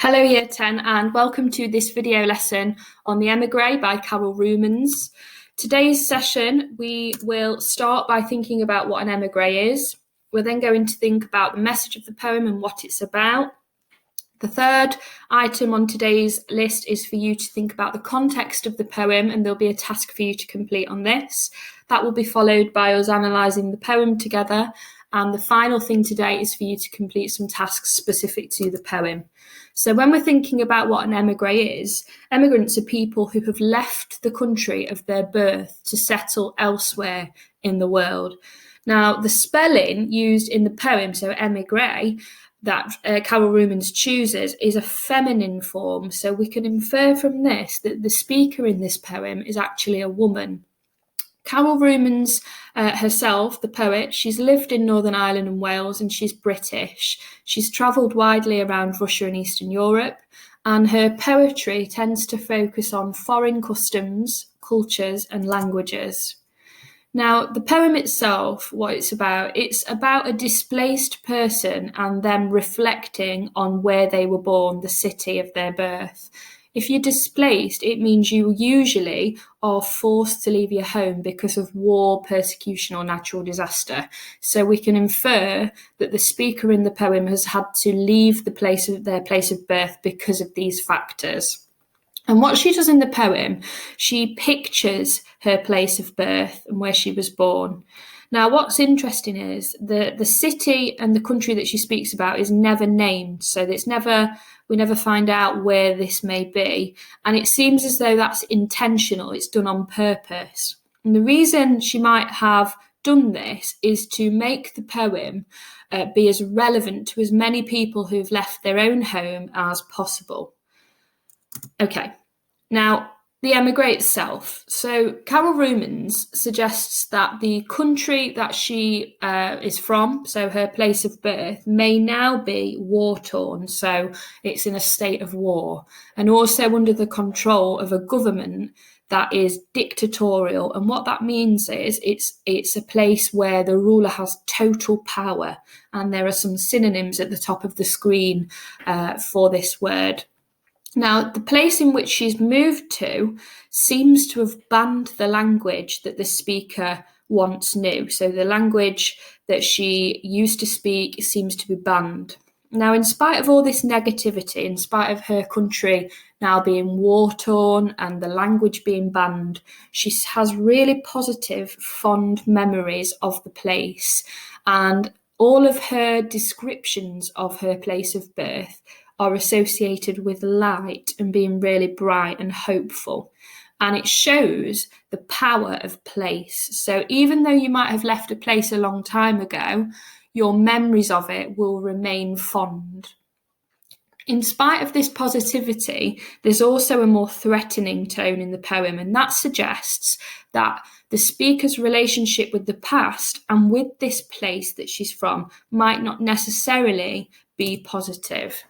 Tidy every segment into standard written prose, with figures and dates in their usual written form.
Hello Year 10 and welcome to this video lesson on the Emigree by Rumens. Today's session we will start by thinking about what an emigree is. We're then going to think about the message of the poem and what it's about. The third item on today's list is for you to think about the context of the poem, and there'll be a task for you to complete on this. That will be followed by us analysing the poem together. And the final thing today is for you to complete some tasks specific to the poem. So when we're thinking about what an emigree is, emigrants are people who have left the country of their birth to settle elsewhere in the world. Now, the spelling used in the poem, so emigree, that Rumens chooses is a feminine form. So we can infer from this that the speaker in this poem is actually a woman. Rumens herself, the poet, she's lived in Northern Ireland and Wales, and she's British. She's travelled widely around Russia and Eastern Europe, and her poetry tends to focus on foreign customs, cultures and languages. Now, the poem itself, what it's about a displaced person and them reflecting on where they were born, the city of their birth. If you're displaced, it means you usually are forced to leave your home because of war, persecution, or natural disaster. So we can infer that the speaker in the poem has had to leave their place of birth because of these factors. And what she does in the poem, she pictures her place of birth and where she was born. Now, what's interesting is the city and the country that she speaks about is never named, so we never find out where this may be. And it seems as though that's intentional, it's done on purpose. And the reason she might have done this is to make the poem be as relevant to as many people who've left their own home as possible. Okay, now the emigree itself. So Rumens suggests that the country that she is from, so her place of birth, may now be war-torn, so it's in a state of war, and also under the control of a government that is dictatorial. And what that means is it's a place where the ruler has total power, and there are some synonyms at the top of the screen for this word. Now, the place in which she's moved to seems to have banned the language that the speaker once knew. So the language that she used to speak seems to be banned. Now, in spite of all this negativity, in spite of her country now being war-torn and the language being banned, she has really positive, fond memories of the place. And all of her descriptions of her place of birth are associated with light and being really bright and hopeful. And it shows the power of place. So even though you might have left a place a long time ago, your memories of it will remain fond. In spite of this positivity, there's also a more threatening tone in the poem, and that suggests that the speaker's relationship with the past and with this place that she's from might not necessarily be positive.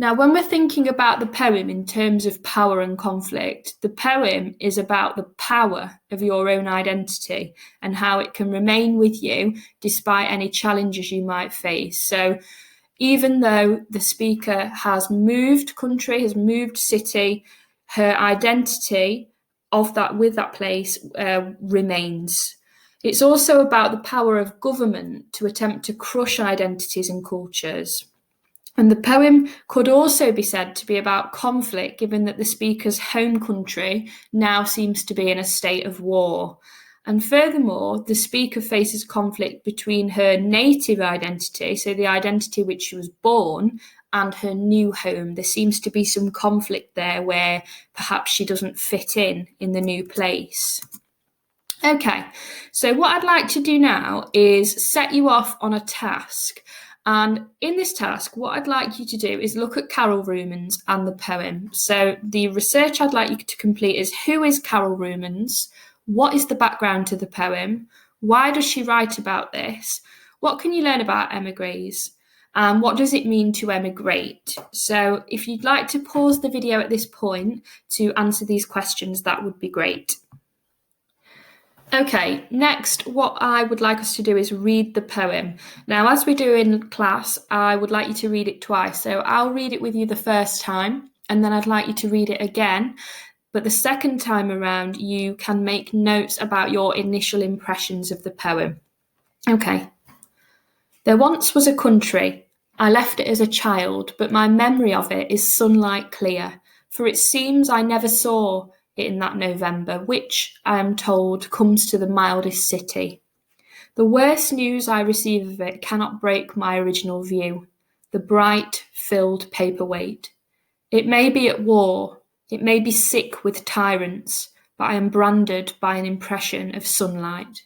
Now, when we're thinking about the poem in terms of power and conflict, the poem is about the power of your own identity and how it can remain with you despite any challenges you might face. So even though the speaker has moved country, has moved city, her identity with that place remains. It's also about the power of government to attempt to crush identities and cultures. And the poem could also be said to be about conflict, given that the speaker's home country now seems to be in a state of war. And furthermore, the speaker faces conflict between her native identity, so the identity which she was born, and her new home. There seems to be some conflict there where perhaps she doesn't fit in the new place. Okay, so what I'd like to do now is set you off on a task. And in this task, what I'd like you to do is look at Rumens and the poem. So the research I'd like you to complete is: who is Rumens? What is the background to the poem? Why does she write about this? What can you learn about emigres? And what does it mean to emigrate? So if you'd like to pause the video at this point to answer these questions, that would be great. Okay, next what I would like us to do is read the poem. Now, as we do in class, I would like you to read it twice. So I'll read it with you the first time, and then I'd like you to read it again. But the second time around, you can make notes about your initial impressions of the poem. Okay. There once was a country. I left it as a child, but my memory of it is sunlight clear, for it seems I never saw it in that November, which, I am told, comes to the mildest city. The worst news I receive of it cannot break my original view, the bright, filled paperweight. It may be at war, it may be sick with tyrants, but I am branded by an impression of sunlight.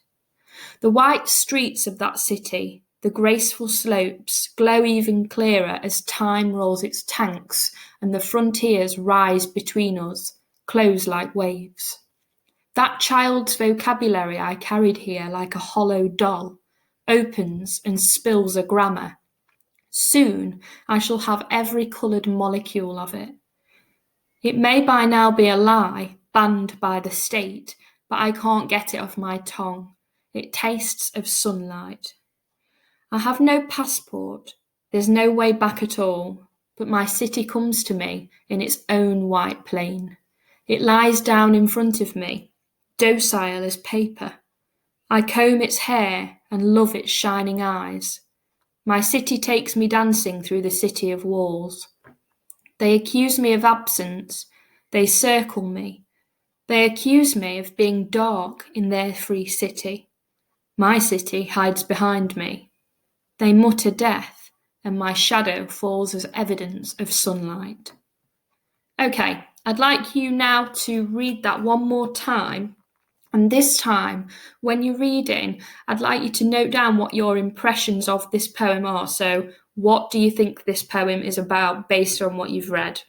The white streets of that city, the graceful slopes, glow even clearer as time rolls its tanks and the frontiers rise between us, close like waves. That child's vocabulary I carried here like a hollow doll, opens and spills a grammar. Soon I shall have every coloured molecule of it. It may by now be a lie, banned by the state, but I can't get it off my tongue. It tastes of sunlight. I have no passport. There's no way back at all, but my city comes to me in its own white plane. It lies down in front of me, docile as paper. I comb its hair and love its shining eyes. My city takes me dancing through the city of walls. They accuse me of absence. They circle me. They accuse me of being dark in their free city. My city hides behind me. They mutter death, and my shadow falls as evidence of sunlight. Okay, I'd like you now to read that one more time. And this time, when you're reading, I'd like you to note down what your impressions of this poem are. So, what do you think this poem is about based on what you've read?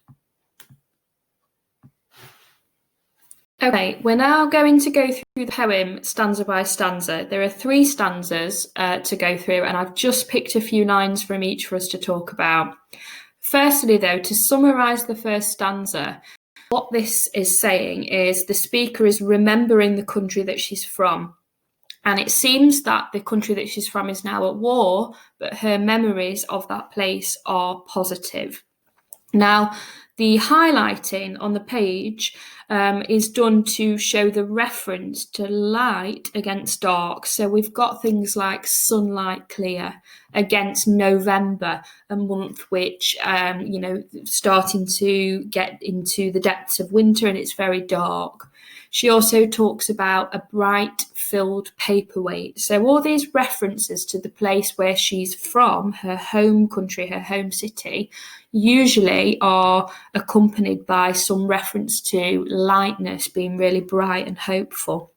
Okay, we're now going to go through the poem stanza by stanza. There are 3 stanzas to go through, and I've just picked a few lines from each for us to talk about. Firstly, though, to summarise the first stanza, what this is saying is the speaker is remembering the country that she's from. And it seems that the country that she's from is now at war, but her memories of that place are positive. Now, the highlighting on the page is done to show the reference to light against dark. So we've got things like sunlight clear against November, a month which, starting to get into the depths of winter and it's very dark. She also talks about a bright filled paperweight. So all these references to the place where she's from, her home country, her home city, usually are accompanied by some reference to lightness, being really bright and hopeful.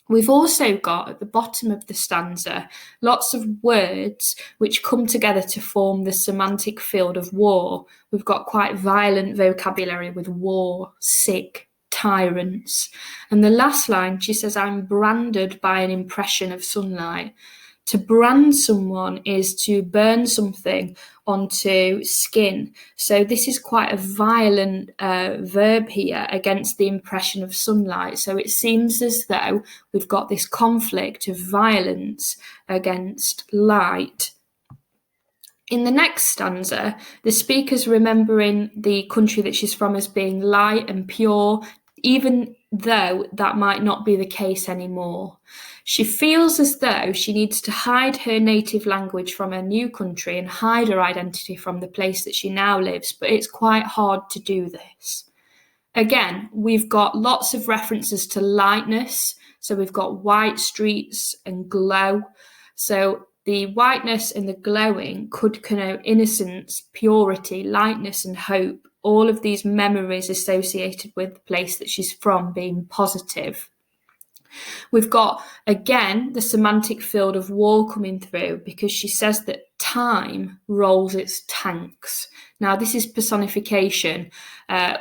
We've also got at the bottom of the stanza lots of words which come together to form the semantic field of war. We've got quite violent vocabulary with war, sick, tyrants. And the last line, she says, I'm branded by an impression of sunlight. To brand someone is to burn something onto skin. So this is quite a violent verb here against the impression of sunlight. So it seems as though we've got this conflict of violence against light. In the next stanza, the speaker's remembering the country that she's from as being light and pure, even though that might not be the case anymore. She feels as though she needs to hide her native language from her new country and hide her identity from the place that she now lives, but it's quite hard to do this. Again, we've got lots of references to lightness. So we've got white streets and glow. So the whiteness and the glowing could connote innocence, purity, lightness and hope. All of these memories associated with the place that she's from being positive. We've got, again, the semantic field of war coming through because she says that time rolls its tanks. Now, this is personification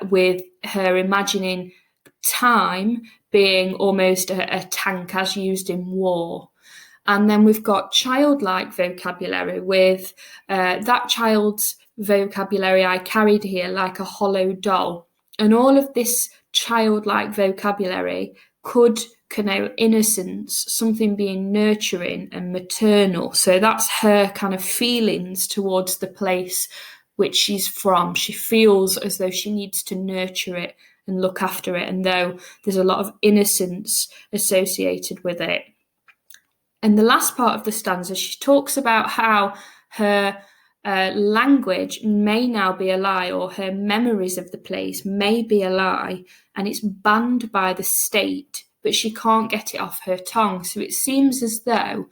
with her imagining time being almost a tank as used in war. And then we've got childlike vocabulary with that child's vocabulary I carried here like a hollow doll. And all of this childlike vocabulary could connote innocence, something being nurturing and maternal. So that's her kind of feelings towards the place which she's from. She feels as though she needs to nurture it and look after it, and though there's a lot of innocence associated with it. And the last part of the stanza, she talks about how her language may now be a lie, or her memories of the place may be a lie, and it's banned by the state, but she can't get it off her tongue. So it seems as though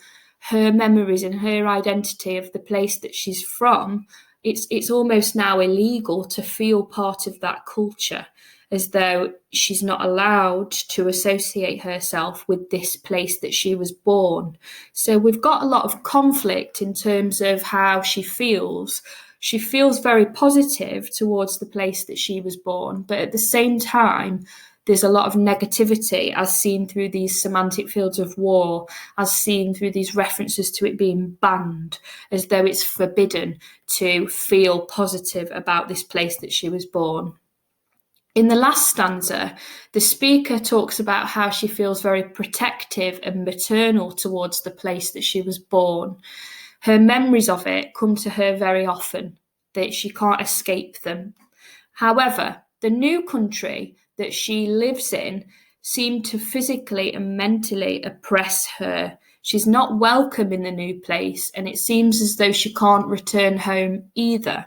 her memories and her identity of the place that she's from, it's almost now illegal to feel part of that culture, as though she's not allowed to associate herself with this place that she was born. So we've got a lot of conflict in terms of how she feels. She feels very positive towards the place that she was born, but at the same time, there's a lot of negativity as seen through these semantic fields of war, as seen through these references to it being banned, as though it's forbidden to feel positive about this place that she was born. In the last stanza, the speaker talks about how she feels very protective and maternal towards the place that she was born. Her memories of it come to her very often, that she can't escape them. However, the new country that she lives in seemed to physically and mentally oppress her. She's not welcome in the new place, and it seems as though she can't return home either.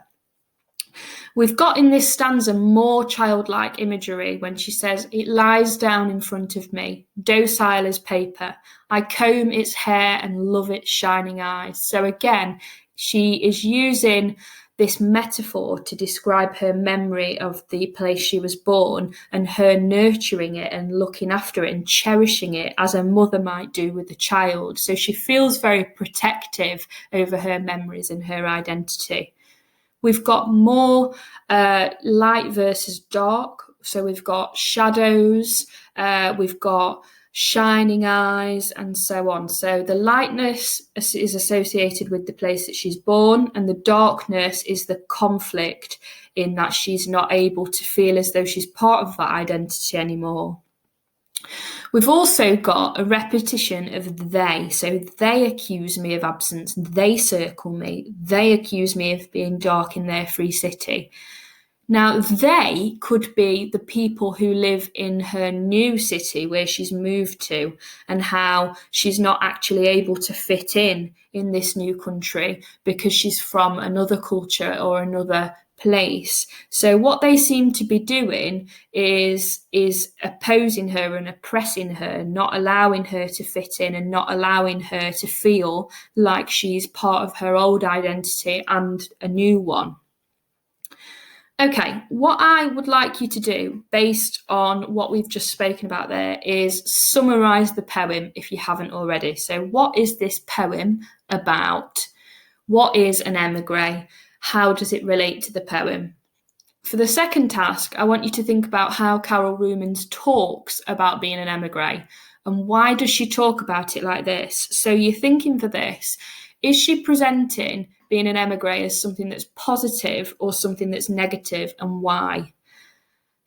We've got in this stanza more childlike imagery when she says, "It lies down in front of me, docile as paper. I comb its hair and love its shining eyes." So again, she is using this metaphor to describe her memory of the place she was born and her nurturing it and looking after it and cherishing it as a mother might do with a child. So she feels very protective over her memories and her identity. We've got more light versus dark. So we've got shadows, we've got shining eyes, and so on. So the lightness is associated with the place that she's born, and the darkness is the conflict in that she's not able to feel as though she's part of that identity anymore. We've also got a repetition of they. So they accuse me of absence, they circle me, they accuse me of being dark in their free city. Now, they could be the people who live in her new city where she's moved to, and how she's not actually able to fit in this new country because she's from another culture or another place. So what they seem to be doing is opposing her and oppressing her, not allowing her to fit in and not allowing her to feel like she's part of her old identity and a new one. Okay, what I would like you to do, based on what we've just spoken about there, is summarise the poem if you haven't already. So what is this poem about? What is an emigre? How does it relate to the poem? For the second task, I want you to think about how Carol Rumens talks about being an emigre, and why does she talk about it like this? So you're thinking for this, is she presenting being an emigre as something that's positive or something that's negative, and why?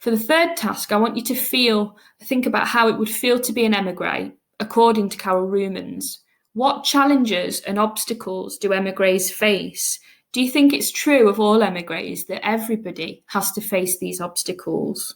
For the third task, I want you to think about how it would feel to be an emigre, according to Carol Rumens. What challenges and obstacles do emigres face? Do you think it's true of all emigres that everybody has to face these obstacles?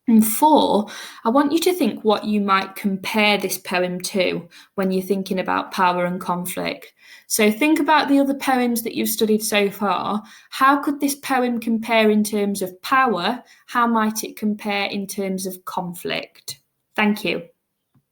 And 4, I want you to think what you might compare this poem to when you're thinking about power and conflict. So think about the other poems that you've studied so far. How could this poem compare in terms of power? How might it compare in terms of conflict? Thank you.